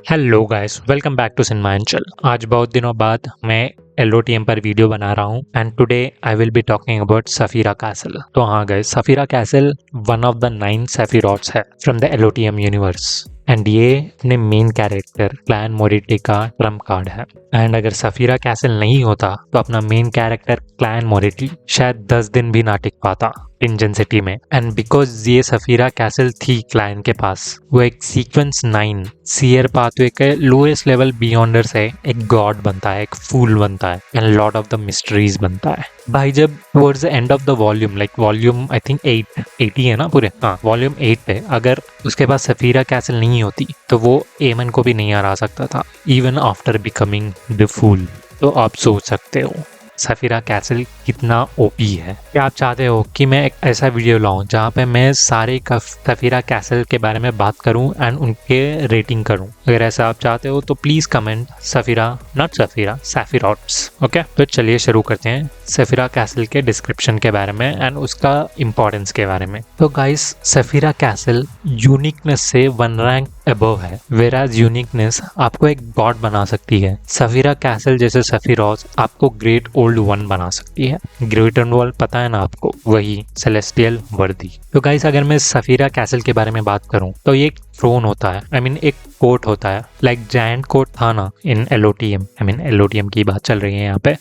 Hello guys, welcome back to cinema एंचल। आज बहुत दिनों बाद मैं LOTM पर वीडियो बना रहा हूँ and today I will be talking about Sefirah castle. तो हाँ guys, Sefirah Castle one of the 9 Sefirots है from the LOTM universe and ये अपने मेन कैरेक्टर क्लैन मोरिटी का ट्रम्प कार्ड है। एंड अगर सफीरा कैसल नहीं होता तो अपना मेन कैरेक्टर क्लैन मोरिटी शायद 10 दिन भी ना टिक पाता इंजन सिटी में। एंड बिकॉज ये सफीरा कैसल थी क्लैन के पास, वो एक सीक्वेंस 9 सीयर पाथवे के लोएस्ट लेवल बियॉन्डर से एक गॉड बनता है, एक फूल बनता है and Lord of the mysteries बनता है। भाई जब towards the end of the volume, like volume I think 80 है ना पूरे, हाँ वॉल्यूम 8 पे अगर उसके पास सफीरा कैसल नहीं होती तो वो एमन को भी नहीं हरा सकता था even after becoming the Fool. तो आप सोच सकते हो सफीरा कैसल कितना ओपी है। क्या आप चाहते हो कि मैं एक ऐसा वीडियो लाऊं जहां पे मैं सारे सफीरा कैसल के बारे में बात करूं एंड उनके रेटिंग करूं? अगर ऐसा आप चाहते हो तो please comment Sefirah, not Sefirah, Sefirots. Okay, तो चलिए शुरू करते हैं सफीरा कैसल के डिस्क्रिप्शन के बारे में एंड उसका इंपॉर्टेंस के बारे में। तो गाइस, सफीरा कैसल यूनिकनेस से 1 रैंक अबव है, वेराज यूनिकनेस आपको एक गॉड बना सकती है। सफीरा कैसल जैसे सफिरॉस आपको ग्रेट ओल्ड वन बना सकती है। ग्रेट ओल्ड वन पता है ना आपको, वही सेलेस्टियल वर्दी। तो गाइस, अगर मैं सफीरा कैसल के बारे में बात करूं तो ये एक थ्रोन होता है, आई मीन एक कोर्ट होता है, लाइक जायंट कोर्ट था ना इन LOTM, आई मीन LOTM की बात चल रही है यहाँ पे,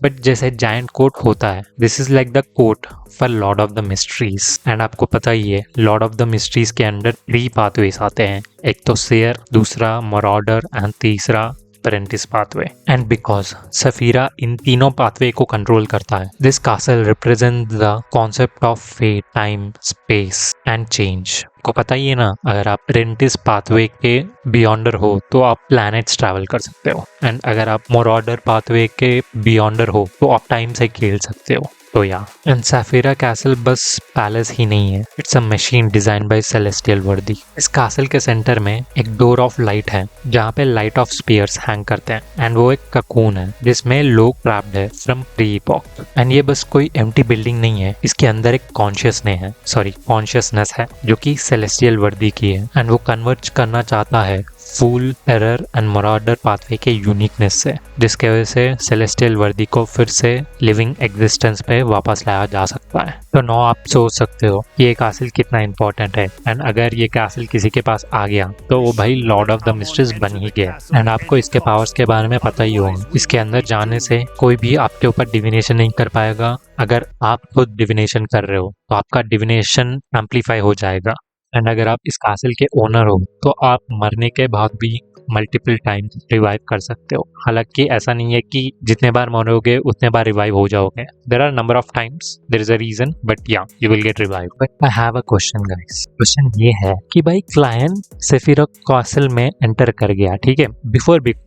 बट जैसे जायंट कोर्ट होता है, this is like the court for Lord of the Mysteries. And आपको पता ही है लॉर्ड ऑफ द मिस्ट्रीज के अंडर 3 पाथवेज आते हैं, एक तो सेयर, दूसरा मराडर एंड तीसरा apprentice pathway. And because Sefirah इन तीनों पाथवे को कंट्रोल करता है, this castle represent the concept of fate, time, space and change. को पता ही है ना, अगर आप अप्रेंटिस पाथवे के बियॉन्डर हो तो आप प्लैनेट्स ट्रैवल कर सकते हो, एंड अगर आप मराडर पाथवे के बियॉन्डर हो तो आप टाइम से खेल सकते हो। तो या एंड सफीरा कैसल बस पैलेस ही नहीं है, it's a machine design by celestial वर्दी। इस कैसल के सेंटर में एक डोर ऑफ लाइट है जहाँ पे लाइट ऑफ स्पीयर्स हैंग करते हैं एंड वो एक ककून है जिसमें लोग ट्रैप्ड है फ्रॉम प्री इपॉक। एंड ये बस कोई एम्प्टी बिल्डिंग नहीं है, इसके अंदर एक कॉन्शियसनेस है जो कि सेलेस्टियल वर्दी की है एंड वो कन्वर्ट करना चाहता है फूल, एरर एंड मराडर पाथवे के यूनिकनेस से, जिसके वजह से सेलेस्टियल वर्दी को फिर से लिविंग एग्जिस्टेंस पे वापस लाया जा सकता है। तो नो आप सोच सकते हो ये कैसल कितना इंपॉर्टेंट है, एंड अगर ये कैसल किसी के पास आ गया तो वो भाई लॉर्ड ऑफ द मिस्ट्रीज बन ही गया। एंड आपको इसके पावर्स के बारे में पता ही होगा, इसके अंदर जाने से कोई भी आपके ऊपर डिविनेशन नहीं कर पाएगा। अगर आप खुद डिविनेशन कर रहे हो तो आपका डिविनेशन एम्पलीफाई हो जाएगा। एंड अगर आप इस कैसल के ओनर हो तो आप मरने के बाद भी मल्टीपल टाइम रिवाइव कर सकते हो। हालांकि ऐसा नहीं है कि जितने बार मरोगे उतने बार रिवाइव हो जाओगे, there are number of times, there is a reason, but yeah you will get revive. But I have a question guys, question ये है कि भाई क्लायन सफीरा कैसल में एंटर कर गया, ठीक है,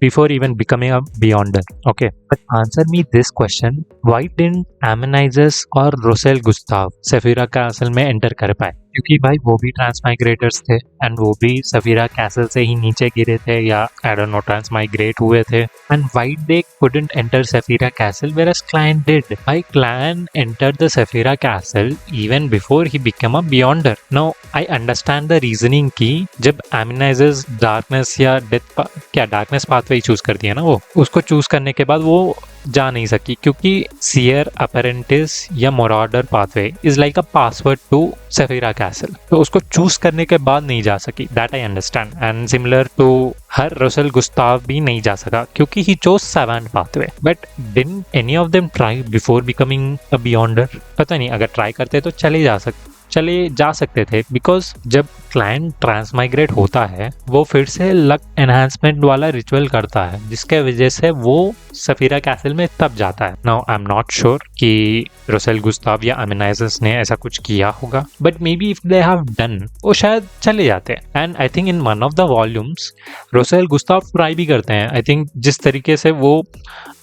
before even becoming a beyonder, okay, but answer me this question, why didn't Amanises और रोसेल गुस्ताव सफीरा कैसल में एंटर कर पाए? क्योंकि भाई वो भी ट्रांसमाइग्रेटर्स थे एंड वो भी सफीरा कैसल से ही नीचे गिरे थे या आई डोंट नो ट्रांसमाइग्रेट हुए थे। And why they couldn't enter Sefirah castle whereas Klein did? भाई Klein enter the Sefirah castle even before he become a beyonder. Now I understand the reasoning की जब एमिनाइजेस डार्कनेस या death darkness pathway choose कर दिया ना, वो उसको choose करने के बाद वो जा नहीं सकी, क्योंकि सीयर, अपेरेंटिस या marauder pathway is like a password to Sefirah castle, तो उसको चूज करने के बाद नहीं जा सकी, that I understand. And similar to her Roselle Gustav भी नहीं जा सका क्योंकि he chose seventh pathway. But didn't any of them try before becoming a Beyonder? पता नहीं, अगर ट्राई करते तो चले जा सकते थे, बिकॉज जब क्लायंट ट्रांसमाइग्रेट होता है वो फिर से लक एनहांसमेंट वाला रिचुअल करता है जिसके वजह से वो सफीरा कैसल में तब जाता है। Now I am not sure कि रोसेल गुस्ताव या एमिनाइजस ने ऐसा कुछ किया होगा, but may be if they have done वो शायद चले जाते हैं। And I think in one of the volumes Rosell Gustav try भी करते हैं। आई थिंक जिस तरीके से वो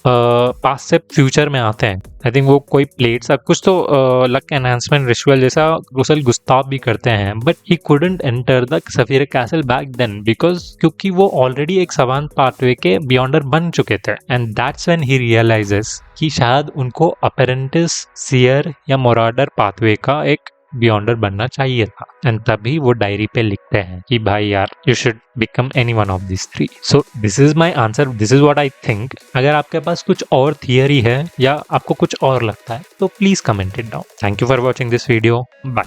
पास्ट से फ्यूचर में आते हैं, आई थिंक वो कोई प्लेट सा कुछ तो लक एनहांसमेंट रिचुअल जैसा रोसेल गुस्ताव भी करते हैं, but he couldn't enter the Sefirah Castle back then because क्योंकि वो ऑलरेडी एक सेवंथ पाथवे के बियॉन्डर बन चुके थे। And that's when he realizes कि शायद उनको अपेरेंटिस, सीयर या मराडर पाथवे का एक बियॉन्डर बनना चाहिए था। एंड तभी वो डायरी पे लिखते हैं कि भाई यार you should become any one of this three. So this is my answer, this is what I think. अगर आपके पास कुछ और थियरी है या आपको कुछ और लगता है तो please comment it down. Thank you for watching this video, bye.